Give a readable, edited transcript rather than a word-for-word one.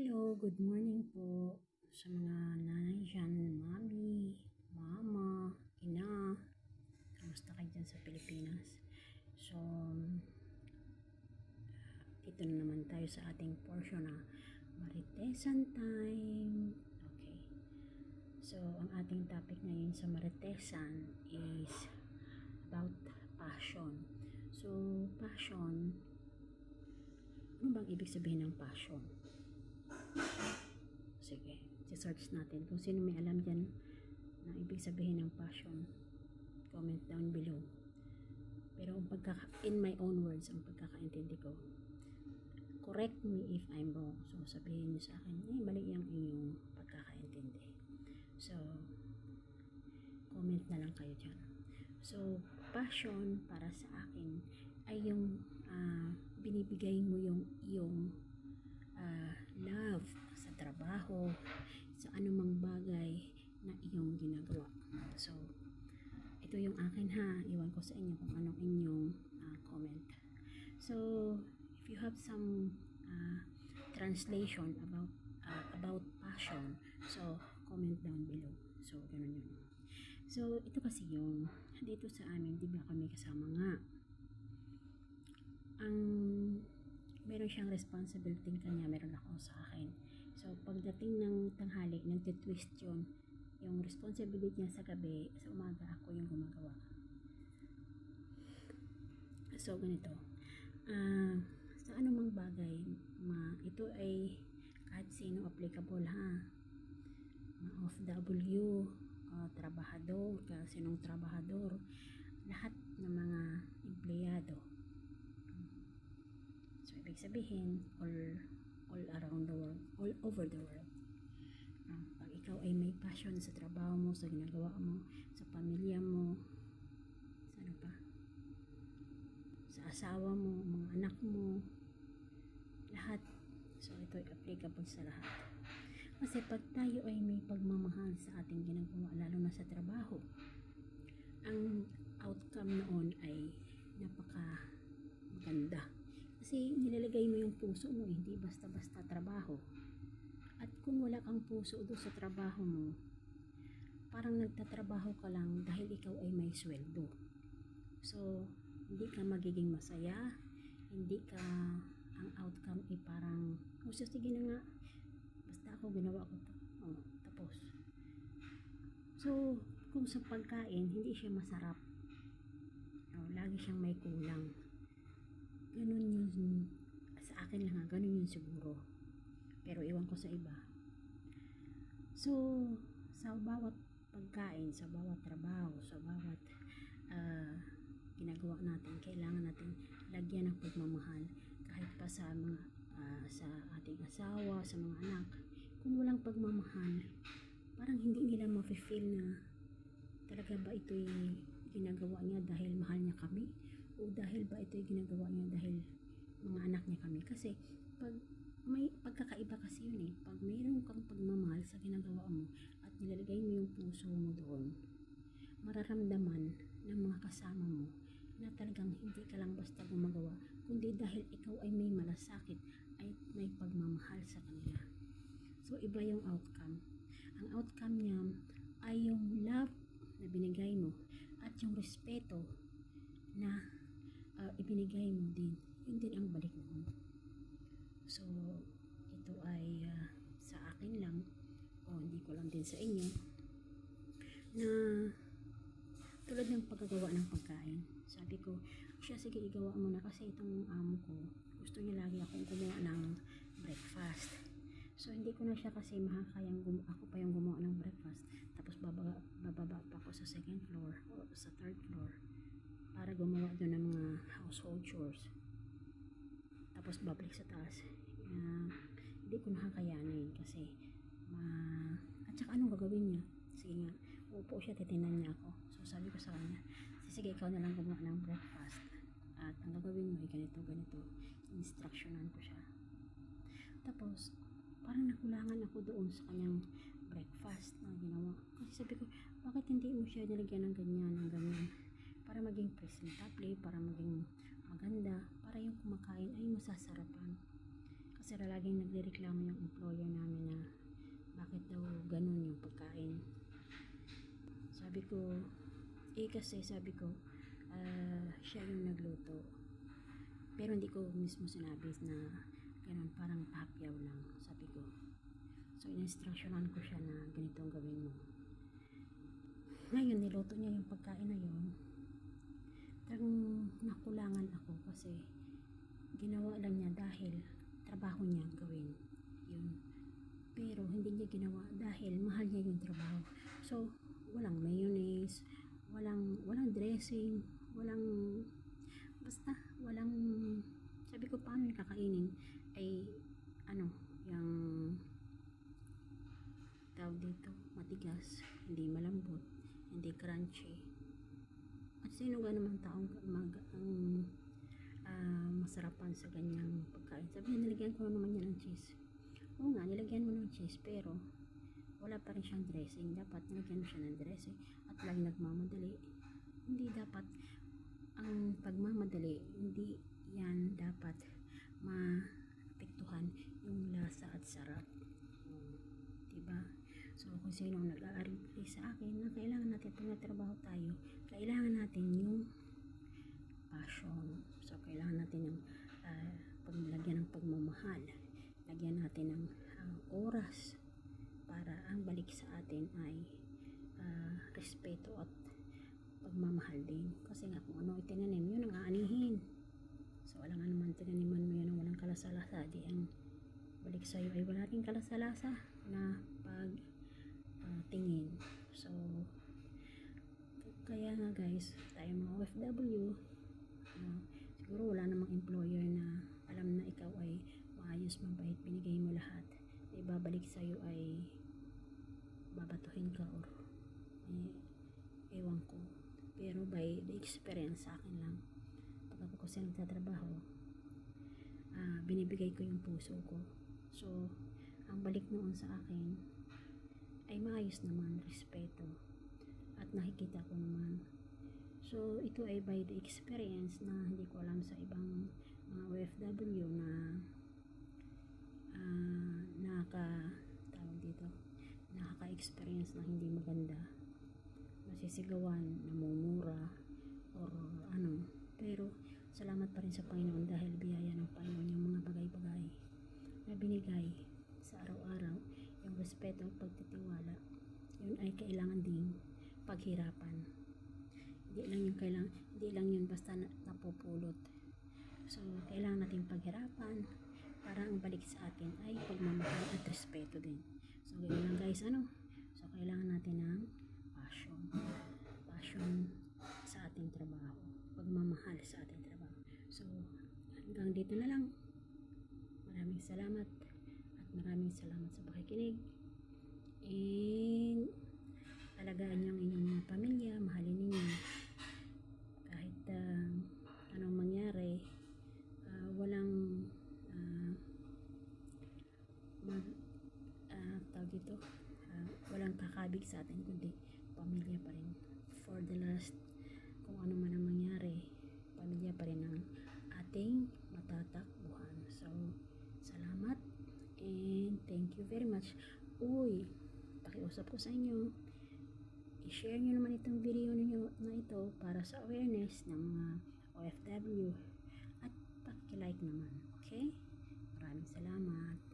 Hello, good morning po sa mga nanay dyan, mami, mama, ina. Kamusta kayo dyan sa Pilipinas? So, dito na naman tayo sa ating portion na Maritesan time. Okay. So, ang ating topic ngayon sa Maritesan is about passion. So, passion, ano bang ibig sabihin ng passion? Sige, search natin. Kung sino may alam dyan na ibig sabihin ng passion, comment down below. Pero in my own words, ang pagkakaintindi ko, correct me if I'm wrong. So, sabihin niyo sa akin, mali yung inyong pagkakaintindi. So, comment na lang kayo dyan. So, passion para sa akin ay yung binibigay mo yung love sa trabaho, sa anumang bagay na iyong ginagawa. So, ito yung akin ha. Iwan ko sa inyo kung anong inyong comment. So, if you have some translation about passion, so comment down below. So, ganun yun. So, ito kasi yung dito sa amin, di ba kami kasama nga. Ang meron siyang responsibility kanya, meron ako sa akin. So, pagdating ng tanghali, nagtitwist yun. Yung responsibility niya sa gabi, sa umaga, ako yung gumagawa. So, ganito. Sa anumang bagay, ito ay kahit sino applicable ha. OFW, trabahador, kahit sinong trabahador, lahat ng mga empleyado. So, ibig sabihin, all around the world, all over the world. Pag ikaw ay may passion sa trabaho mo, sa ginagawa mo, sa pamilya mo, sa ano pa, sa asawa mo, mga anak mo, lahat. So, ito ay applicable sa lahat. Kasi pag tayo ay may pagmamahal sa ating ginagawa, lalo na sa trabaho, ang outcome noon ay napaka maganda. Kasi nilalagay mo yung puso mo, hindi basta-basta trabaho. At kung wala kang puso doon sa trabaho mo, parang nagtatrabaho ka lang dahil ikaw ay may sweldo. So, hindi ka magiging masaya, hindi ka, ang outcome ay parang, sige na nga, basta ako ginawa ko to. Tapos. So, kung sa pagkain, hindi siya masarap. Lagi siyang may kulang. Ganun yun, sa akin lang ganun yun siguro. Pero iwan ko sa iba. So, sa bawat pagkain, sa bawat trabaho, sa bawat ginagawa natin, kailangan natin lagyan ng pagmamahal. Kahit pa sa mga sa ating asawa, sa mga anak. Kung walang pagmamahal, parang hindi nila ma-feel na talaga ba ito'y ginagawa niya dahil mahal niya kami, o dahil ba ito'y ginagawa niya dahil mga anak niya kami. Kasi pag may pagkakaiba kasi yun pag mayroon kang pagmamahal sa ginagawa mo at nilalagay mo yung puso mo doon, mararamdaman ng mga kasama mo na talagang hindi ka lang basta gumagawa, kundi dahil ikaw ay may malasakit, ay may pagmamahal sa kanila. So, iba yung outcome. Ang outcome niya ay yung love na binigay mo at yung respeto na ibinigay mo din. Yun din ang balik noon. So, ito ay sa akin lang, hindi ko lang din sa inyo, na tulad ng paggagawa ng pagkain. Sabi ko, sige, igawa mo na kasi itong amo ko, gusto niya lagi akong gumawa ng breakfast. So, hindi ko na siya kasi makakayang ako pa yung gumawa ng breakfast. Tapos, bababa pa ako sa second floor o sa third floor para gumawa doon ng mga household chores. Tapos, babalik sa taas. Hindi ko nakakayanin kasi at saka anong gagawin niya? Sige nga, upo siya, titinan niya ako. So, sabi ko sa kanya, sige, ikaw na lang gumawa ng breakfast. At ang gagawin mo ay ganito. Instructionan ko siya. Tapos, parang nakulangan ako doon sa kanyang breakfast na ginawa. Kasi sabi ko, bakit hindi mo siya nilagyan ng ganyan, para maging presentable, para maging maganda, para yung kumakain ay masasarapan. Kasi Kasi laging nagrereklamo yung employer namin na bakit daw ganun yung pagkain. Sabi ko, kasi sabi ko, siya yung nagluto. Pero hindi ko mismo sinabi na ganun, parang tapyaw lang, sabi ko. So, in-instructionan ko siya na ganito ang gawin mo. Ngayon, niluto niya yung pagkain na yun. Talagang nakulangan ako kasi ginawa lang niya dahil trabaho niya gawin yun. Pero hindi niya ginawa dahil mahal niya yung trabaho. So, walang mayonnaise, walang dressing, basta walang, sabi ko paano yung kakainin ay yung tawag dito, matigas, hindi malambot, hindi crunchy. At sino nga naman taong masarapan sa ganyang pagkain? Sabi niya, nilagyan ko naman niya ng cheese. Oo nga, nilagyan mo ng cheese, pero wala pa rin siyang dressing. Dapat nilagyan mo siya ng dressing at lagi nagmamadali. Hindi dapat ang pagmamadali, hindi yan dapat maapektuhan yung lasa at sarap. Diba? So, kung sino nag-aari sa akin na kailangan natin pag natrabaho tayo, kailangan natin yung passion. So, kailangan natin ng paglagyan ng pagmamahal. Lagyan natin ng oras para ang balik sa atin ay respeto at pagmamahal din. Kasi nga kung ano itinanim, yun ang aanihin. So, alam nga naman tinaniman mo yun ang walang kalasalasa, di ang balik sa'yo ay wala rin kalasalasa na pag tingin. So, kaya nga guys, tayo mga OFW, siguro wala namang employer na alam na ikaw ay maayos, mabait, binigay mo lahat. Ibabalik sa'yo ay babatuhin ka or ewan ko. Pero by the experience sa akin lang, pag ako kasi nagtatrabaho, binibigay ko yung puso ko. So, ang balik noon sa akin ay maayos naman, respeto, at nakikita ko naman. So, ito ay by the experience na hindi ko alam sa ibang mga OFW na nakaka-experience na hindi maganda, nasisigawan, namumura, or pero salamat pa rin sa Panginoon dahil biyaya ng Panginoon yung mga bagay-bagay na binigay sa araw-araw, yung respeto at pagtitiwala, yun ay kailangan ding paghirapan. Hindi lang yun basta napupulot. So, kailangan natin paghirapan para ang balik sa atin ay pagmamahal at respeto din. So, ganyan lang guys, So, kailangan natin ng passion sa ating trabaho, pagmamahal sa ating trabaho. So, hanggang dito na lang. Maraming salamat sa pakikinig. And alagaan niyo ang inyong mga pamilya, mahalin ninyo kahit anong mangyari, walang walang kakabig sa atin kundi pamilya pa rin. For the last, kung ano man ang mangyari, pamilya pa rin ang ating matatakbuhan. So, salamat and thank you very much. Pakiusap ko sa inyo, i-share nyo naman itong video ninyo na ito para sa awareness ng mga OFW at paki-like naman. Okay? Maraming salamat.